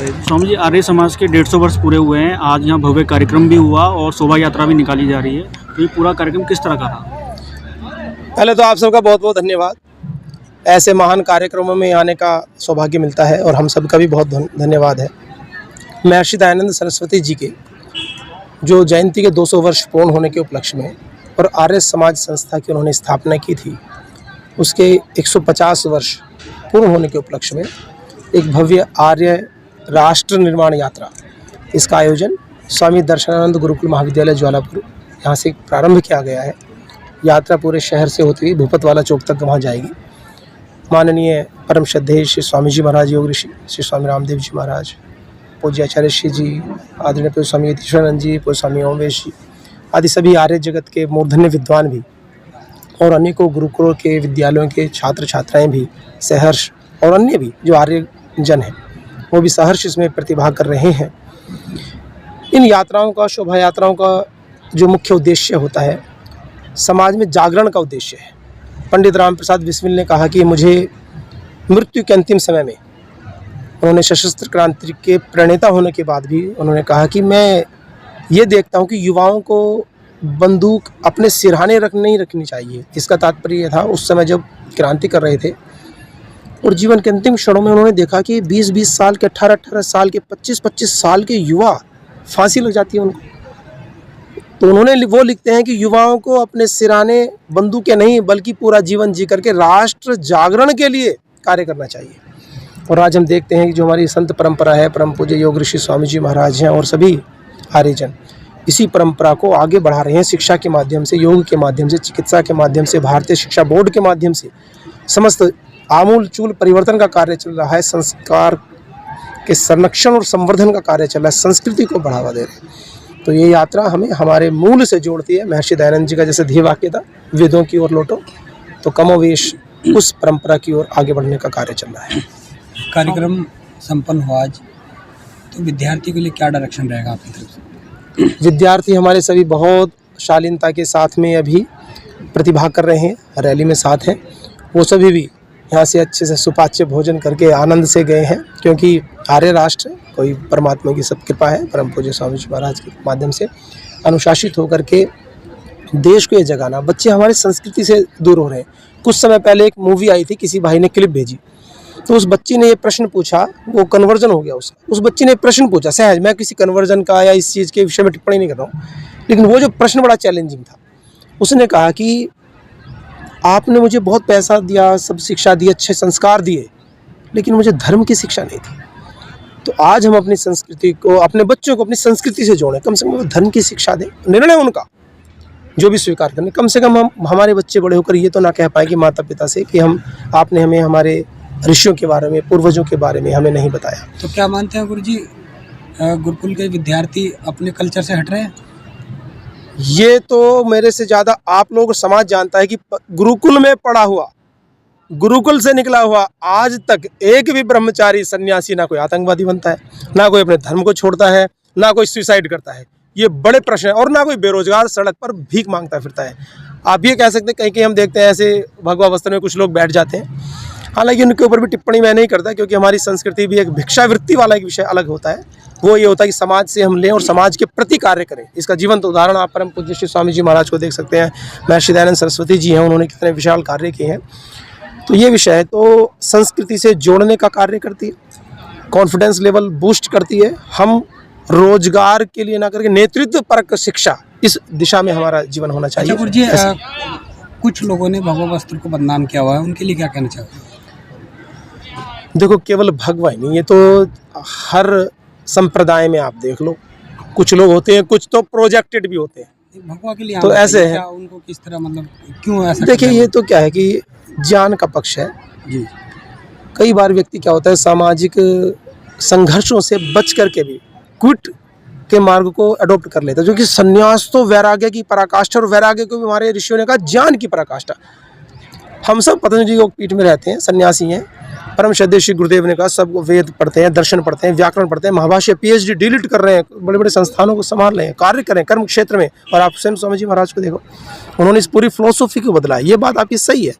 स्वामी जी, आर्य समाज के 150 वर्ष पूरे हुए हैं। आज यहाँ भव्य कार्यक्रम भी हुआ और शोभा यात्रा भी निकाली जा रही है। तो ये पूरा कार्यक्रम किस तरह का रहा? पहले तो आप सबका बहुत बहुत धन्यवाद। ऐसे महान कार्यक्रमों में आने का सौभाग्य मिलता है और हम सबका भी बहुत धन्यवाद है। महर्षि दयानंद सरस्वती जी के जो जयंती के 200 वर्ष पूर्ण होने के उपलक्ष्य में और आर्य समाज संस्था की उन्होंने स्थापना की थी, उसके 150 वर्ष पूर्ण होने के उपलक्ष्य में एक भव्य आर्य राष्ट्र निर्माण यात्रा, इसका आयोजन स्वामी दर्शनानंद गुरुकुल महाविद्यालय ज्वालापुर यहाँ से प्रारंभ किया गया है। यात्रा पूरे शहर से होती हुई भूपत वाला चौक तक वहाँ जाएगी। माननीय परम श्रद्धेय श्री स्वामी जी महाराज योग ऋषि श्री स्वामी रामदेव जी महाराज, पूज्य आचार्य श्री जी, आदरणीय पूज्य स्वामी यतीश्वरानंद जी, पूज्य स्वामी ओमवेश जी आदि सभी आर्य जगत के मूर्धन्य विद्वान भी और अनेकों गुरुकुलों के विद्यालयों के छात्र छात्राएं भी सहर्ष और अन्य भी जो आर्य जन हैं वो भी सहर्ष इसमें प्रतिभाग कर रहे हैं। इन यात्राओं का, शोभा यात्राओं का जो मुख्य उद्देश्य होता है, समाज में जागरण का उद्देश्य है। पंडित राम प्रसाद बिस्मिल ने कहा कि मुझे मृत्यु के अंतिम समय में, उन्होंने सशस्त्र क्रांति के प्रणेता होने के बाद भी उन्होंने कहा कि मैं ये देखता हूँ कि युवाओं को बंदूक अपने सिरहाने नहीं रखनी चाहिए। इसका तात्पर्य था उस समय जब क्रांति कर रहे थे और जीवन के अंतिम क्षणों में उन्होंने देखा कि 20-20 साल के, 18-18 साल के, 25-25 साल के युवा फांसी लग जाती है उनको। तो उन्होंने वो लिखते हैं कि युवाओं को अपने सिरहाने बंदूकें नहीं बल्कि पूरा जीवन जी करके राष्ट्र जागरण के लिए कार्य करना चाहिए। और आज हम देखते हैं कि जो हमारी संत परंपरा है, परम पूज्य योग ऋषि स्वामी जी महाराज हैं और सभी आर्यजन इसी परंपरा को आगे बढ़ा रहे हैं। शिक्षा के माध्यम से, योग के माध्यम से, चिकित्सा के माध्यम से, भारतीय शिक्षा बोर्ड के माध्यम से समस्त आमूल चूल परिवर्तन का कार्य चल रहा है। संस्कार के संरक्षण और संवर्धन का कार्य चल रहा है, संस्कृति को बढ़ावा दे रहे हैं। तो ये यात्रा हमें हमारे मूल से जोड़ती है। महर्षि दयानंद जी का जैसे ध्येय वाक्य था, वेदों की ओर लौटो, तो कमोवेश उस परंपरा की ओर आगे बढ़ने का कार्य चल रहा है। कार्यक्रम संपन्न हुआ आज, तो विद्यार्थी के लिए क्या डायरेक्शन रहेगा आपकी तरफ से? विद्यार्थी हमारे सभी बहुत शालीनता के साथ में अभी प्रतिभाग कर रहे हैं, रैली में साथ हैं। वो सभी भी यहाँ से अच्छे से सुपाच्य भोजन करके आनंद से गए हैं, क्योंकि आर्य राष्ट्र कोई परमात्मा की सब कृपा है, परम पूज्य स्वामी जी महाराज के माध्यम से अनुशासित होकर के देश को ये जगाना। बच्चे हमारी संस्कृति से दूर हो रहे हैं। कुछ समय पहले एक मूवी आई थी, किसी भाई ने क्लिप भेजी, तो उस बच्ची ने ये प्रश्न पूछा, वो कन्वर्जन हो गया उसका। उस बच्ची ने प्रश्न पूछा, सहज, मैं किसी कन्वर्जन का या इस चीज़ के विषय में टिप्पणी नहीं कर रहा हूँ, लेकिन वो जो प्रश्न बड़ा चैलेंजिंग था। उसने कहा कि आपने मुझे बहुत पैसा दिया, सब शिक्षा दी, अच्छे संस्कार दिए, लेकिन मुझे धर्म की शिक्षा नहीं थी। तो आज हम अपनी संस्कृति को, अपने बच्चों को अपनी संस्कृति से जोड़ें, कम से कम धर्म की शिक्षा दें। निर्णय उनका जो भी स्वीकार करने, कम से कम हम हमारे बच्चे बड़े होकर ये तो ना कह पाए कि माता पिता से कि आपने हमें हमारे ऋषियों के बारे में, पूर्वजों के बारे में हमें नहीं बताया। तो क्या मानते हैं गुरुजी, गुरुकुल के विद्यार्थी अपने कल्चर से हट रहे हैं? ये तो मेरे से ज़्यादा आप लोग समाज जानता है कि गुरुकुल में पढ़ा हुआ, गुरुकुल से निकला हुआ आज तक एक भी ब्रह्मचारी सन्यासी ना कोई आतंकवादी बनता है, ना कोई अपने धर्म को छोड़ता है, ना कोई सुसाइड करता है। ये बड़े प्रश्न है। और ना कोई बेरोजगार सड़क पर भीख मांगता फिरता है। आप ये कह सकते हैं, कहीं कहीं हम देखते हैं ऐसे भगवा वस्त्र में कुछ लोग बैठ जाते हैं। हालांकि उनके ऊपर भी टिप्पणी मैं नहीं करता, क्योंकि हमारी संस्कृति भी एक भिक्षावृत्ति वाला एक विषय अलग होता है। वो ये होता है कि समाज से हम लें और समाज के प्रति कार्य करें। इसका जीवंत उदाहरण आप परम पूज्य श्री स्वामी जी महाराज को देख सकते हैं। महर्षि दयानंद सरस्वती जी हैं, उन्होंने कितने विशाल कार्य किए हैं। तो ये विषय तो संस्कृति से जोड़ने का कार्य करती है, कॉन्फिडेंस लेवल बूस्ट करती है। हम रोजगार के लिए ना करके नेतृत्व परक शिक्षा, इस दिशा में हमारा जीवन होना चाहिए। अच्छा गुरुजी, कुछ लोगों ने भगवा वस्त्र को बदनाम किया हुआ है, उनके लिए क्या कहना चाहोगे? देखो, केवल भगवा ही नहीं, ये तो हर संप्रदाय में आप देख लो, कुछ लोग होते हैं, कुछ तो प्रोजेक्टेड भी होते हैं। भगवा के लिए तो ऐसे है, उनको किस तरह, मतलब क्यों ऐसा? देखिए, ये तो क्या है कि ज्ञान का पक्ष है जी। कई बार व्यक्ति क्या होता है, सामाजिक संघर्षों से बच करके भी क्विट के मार्ग को अडॉप्ट कर लेता है, जो कि संन्यास तो वैराग्य की पराकाष्ठा, और वैराग्य को भी हमारे ऋषियों ने कहा ज्ञान की पराकाष्ठा। हम सब पतंजलि योग पीठ में रहते हैं, सन्यासी हैं। परम श्रद्धेय श्री गुरुदेव ने कहा सब वेद पढ़ते हैं, दर्शन पढ़ते हैं, व्याकरण पढ़ते हैं, महाभाष्य PhD डिलीट कर रहे हैं, बड़े बड़े संस्थानों को संभाल रहे हैं, कार्य करें कर्म क्षेत्र में। और आप स्वयं स्वामी जी महाराज को देखो, उन्होंने इस पूरी फिलोसॉफी को बदला है। ये बात आपकी सही है।